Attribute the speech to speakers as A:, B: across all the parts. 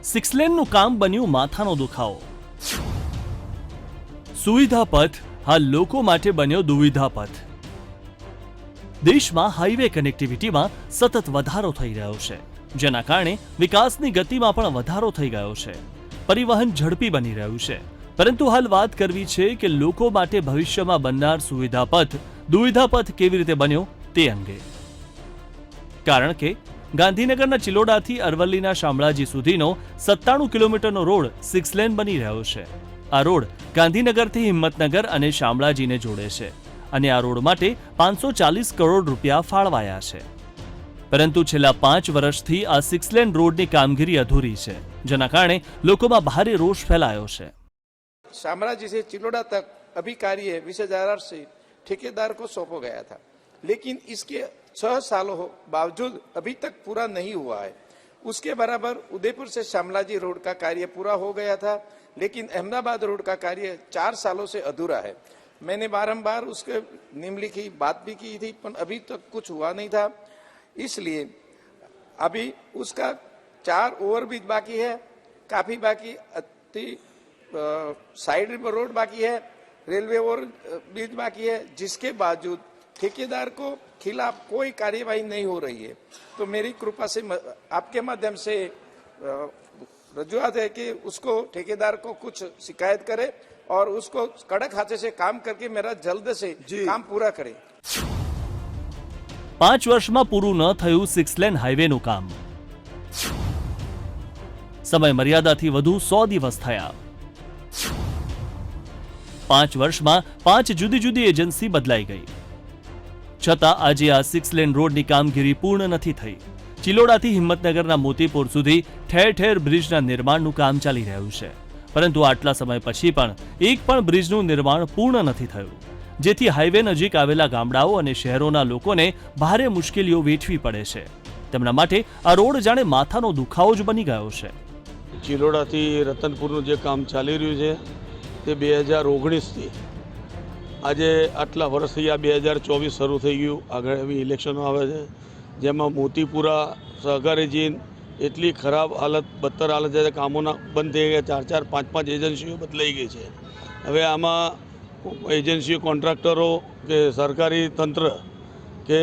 A: Six લેનનું કામ બન્યું માથાનો દુખાવો। સુવિધા પથ હાલ લોકો માટે બન્યો દુવિધા પથ। દેશમાં હાઈવે કનેક્ટિવિટીમાં સતત વધારો થઈ રહ્યો છે, જેના કારણે વિકાસની ગતિમાં પણ વધારો થઈ ગયો છે। પરિવહન ઝડપી બની રહ્યું છે, પરંતુ હાલ વાત કરવી છે કે લોકો માટે ભવિષ્યમાં બનનાર સુવિધા પથ દુવિધા પથ કેવી રીતે બન્યો તે અંગે। કારણ કે ગાંધીનગરના ચિલોડાથી અરવલ્લીના શામળાજી સુધીનો 97 કિલોમીટરનો રોડ સિક્સ લેન બની રહ્યો છે। આ રોડ ગાંધીનગરથી હિંમતનગર અને શામળાજીને જોડે છે અને આ રોડ માટે 540 કરોડ રૂપિયા ફાળવાયા છે। પરંતુ છેલ્લા 5 વર્ષથી આ સિક્સ લેન રોડની કામગીરી અધૂરી છે, જેના કારણે લોકોમાં ભારે રોષ ફેલાયો છે।
B: शामराजी से चिलोड़ा तक अभी कार्य 2008 से ठेकेदार को सौंपा गया था, लेकिन इसके 6 सालों बावजूद अभी तक पूरा नहीं हुआ है। उसके बराबर उदयपुर से शामलाजी रोड का कार्य पूरा हो गया था, लेकिन अहमदाबाद रोड का कार्य 4 सालों से अधूरा है। मैंने बारंबार उसके निम्नलिखित बात भी की थी, पर अभी तक कुछ हुआ नहीं था। इसलिए अभी उसका 4 ओवरब्रिज बाकी है, काफी बाकी साइड रोड बाकी है, रेलवे ओवर ब्रिज बाकी है, जिसके बावजूद ठेकेदार को खिलाफ कोई कार्यवाही नहीं हो रही है। तो मेरी कृपा से आपके माध्यम से रजूआत है कि उसको ठेकेदार को कुछ शिकायत करे और उसको कड़क हाथे से काम करके मेरा जल्द से काम पूरा करे।
A: 5 વર્ષમાં પૂરું ન થયું સિક્સ લેન હાઈવેનું કામ। સમય મર્યાદાથી વધુ 100 દિવસ થયા। 5 વર્ષમાં 5 જુદી જુદી એજન્સી બદલાઈ ગઈ, છતાં આજે આ સિક્સ લેન રોડની કામગીરી પૂર્ણ નથી થઈ। ચિલોડાથી હિંમતનગરના મોતીપુર સુધી ઠેર ઠેર બ્રિજના નિર્માણનું કામ ચાલી રહ્યું છે, પરંતુ આટલા સમય પછી પણ એક પણ બ્રિજનું નિર્માણ પૂર્ણ નથી થયું, જેથી હાઈવે નજીક આવેલા ગામડાઓ અને શહેરોના લોકોને ભારે મુશ્કેલીઓ વેઠવી પડે છે। તેમના માટે આ રોડ જાણે માથાનો દુખાવો જ બની ગયો છે।
C: ચિલોડાથી રતનપુરનું જે કામ ચાલી રહ્યું છે તે 2019થી આજે આટલા વર્ષથી આ 2024 શરૂ થઈ ગયું। આગળ એવી ઇલેક્શનો આવે છે, જેમાં મોતીપુરા સહકારી જીન એટલી ખરાબ હાલત, બદતર હાલત છે, કામોના બંધ થઈ ગયા। 4-4, 5-5 એજન્સીઓ બદલાઈ ગઈ છે। હવે આમાં એજન્સીઓ, કોન્ટ્રાક્ટરો કે સરકારી તંત્ર કે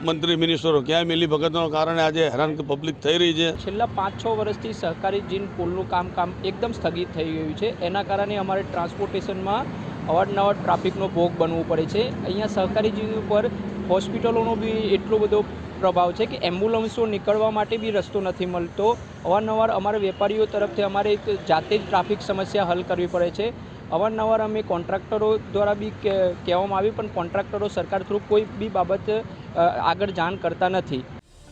C: મંત્રી મિનિસ્ટરો ક્યાંય મિલી ભગતના કારણે આજે હેરાન પબ્લિક થઈ રહી છે।
D: છેલ્લા 5-6 વર્ષથી સહકારી જીન પુલનું કામ એકદમ સ્થગિત થઈ ગયું છે। એના કારણે અમારે ટ્રાન્સપોર્ટેશનમાં અવારનવાર ટ્રાફિકનો ભોગ બનવું પડે છે। અહીંયા સહકારી જીન ઉપર હોસ્પિટલોનો બી એટલો બધો પ્રભાવ છે કે એમ્બ્યુલન્સો નીકળવા માટે બી રસ્તો નથી મળતો। અવારનવાર અમારા વેપારીઓ તરફથી અમારે જાતે જ ટ્રાફિક સમસ્યા હલ કરવી પડે છે। અવારનવાર અમે કોન્ટ્રાક્ટરો દ્વારા બી કહેવામાં આવ્યું, પણ કોન્ટ્રાક્ટરો સરકાર થ્રુ કોઈ બી બાબત આગળ જાણ કરતા નથી।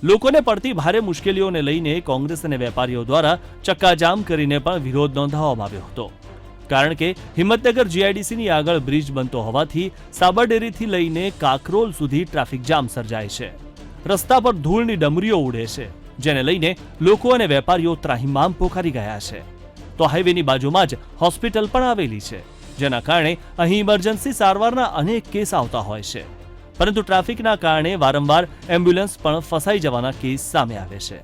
A: લોકોને પડતી ભારે મુશ્કેલીઓને લઈને કોંગ્રેસ અને વેપારીઓ દ્વારા ચક્કાજામ કરીને પણ વિરોધ નોંધાવવામાં આવ્યો હતો, કારણ કે હિંમતનગર જીઆઈડીસીની આગળ બ્રિજ બનતો હોવાથી સાબરડેરીથી લઈને કાકરોલ સુધી ટ્રાફિક જામ સર્જાય છે। રસ્તા પર ધૂળની ડમરીઓ ઉડે છે, જેને લઈને લોકો અને વેપારીઓ ત્રાહિમામ પોકારી ગયા છે। તો હાઈવેની બાજુમાં જ હોસ્પિટલ પણ આવેલી છે, જેના કારણે અહીં ઇમરજન્સી સારવારના અનેક કેસ આવતા હોય છે, પરંતુ ટ્રાફિકના કારણે વારંવાર એમ્બ્યુલન્સ પણ ફસાઈ જવાના કેસ સામે આવે છે।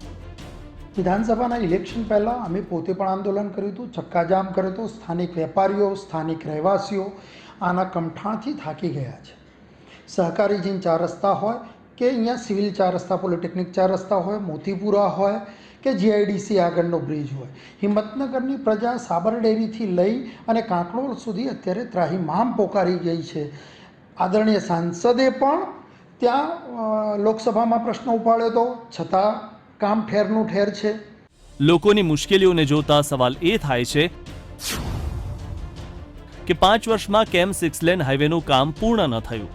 E: વિધાનસભાના ઇલેક્શન પહેલાં અમે પોતે પણ આંદોલન કર્યું હતું, ચક્કાજામ કર્યો હતો। સ્થાનિક વેપારીઓ, સ્થાનિક રહેવાસીઓ આના કમઠાણથી થાકી ગયા છે। સહકારી જીન 4 રસ્તા હોય કે અહીંયા સિવિલ 4 રસ્તા, પોલિટેકનિક 4 રસ્તા હોય, મોતીપુરા હોય કે જીઆઈડીસી આગળનો બ્રિજ હોય, હિંમતનગરની પ્રજા સાબરડેરીથી લઈ અને કાંકરોલ સુધી અત્યારે ત્રાહિમામ પોકારી ગઈ છે। આદરણીય સાંસદે પણ ત્યાં લોકસભામાં પ્રશ્ન ઉપાડ્યો હતો, છતાં કામ ઠેરનું ઠેર છે।
A: લોકોની મુશ્કેલીઓને જોતા સવાલ એ થાય છે કે 5 વર્ષમાં કેમ સિક્સ લેન હાઈવેનું કામ પૂર્ણ ન થયું?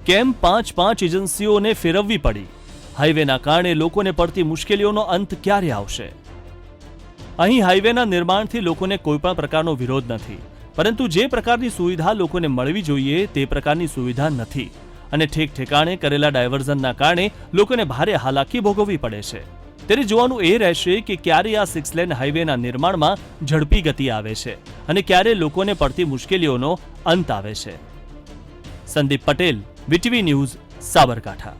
A: કેમ 5 એજન્સીઓને ફેરવવી પડી? હાઈવેના કારણે લોકોને પડતી મુશ્કેલીઓનો અંત ક્યારે આવશે? અહીં હાઈવેના નિર્માણથી લોકોને કોઈ પણ પ્રકારનો વિરોધ નથી, પરંતુ જે પ્રકારની સુવિધા લોકોને મળવી જોઈએ તે પ્રકારની સુવિધા નથી, અને ઠેક ઠેકાણે કરેલા ડાયવર્ઝનના કારણે લોકોને ભારે હાલાકી ભોગવવી પડે છે। ત્યારે જોવાનું એ રહેશે કે ક્યારે આ સિક્સ લેન હાઈવેના નિર્માણમાં ઝડપી ગતિ આવે છે અને ક્યારે લોકોને પડતી મુશ્કેલીઓનો અંત આવે છે। Sandeep Patel, VTV news, Sabarkantha.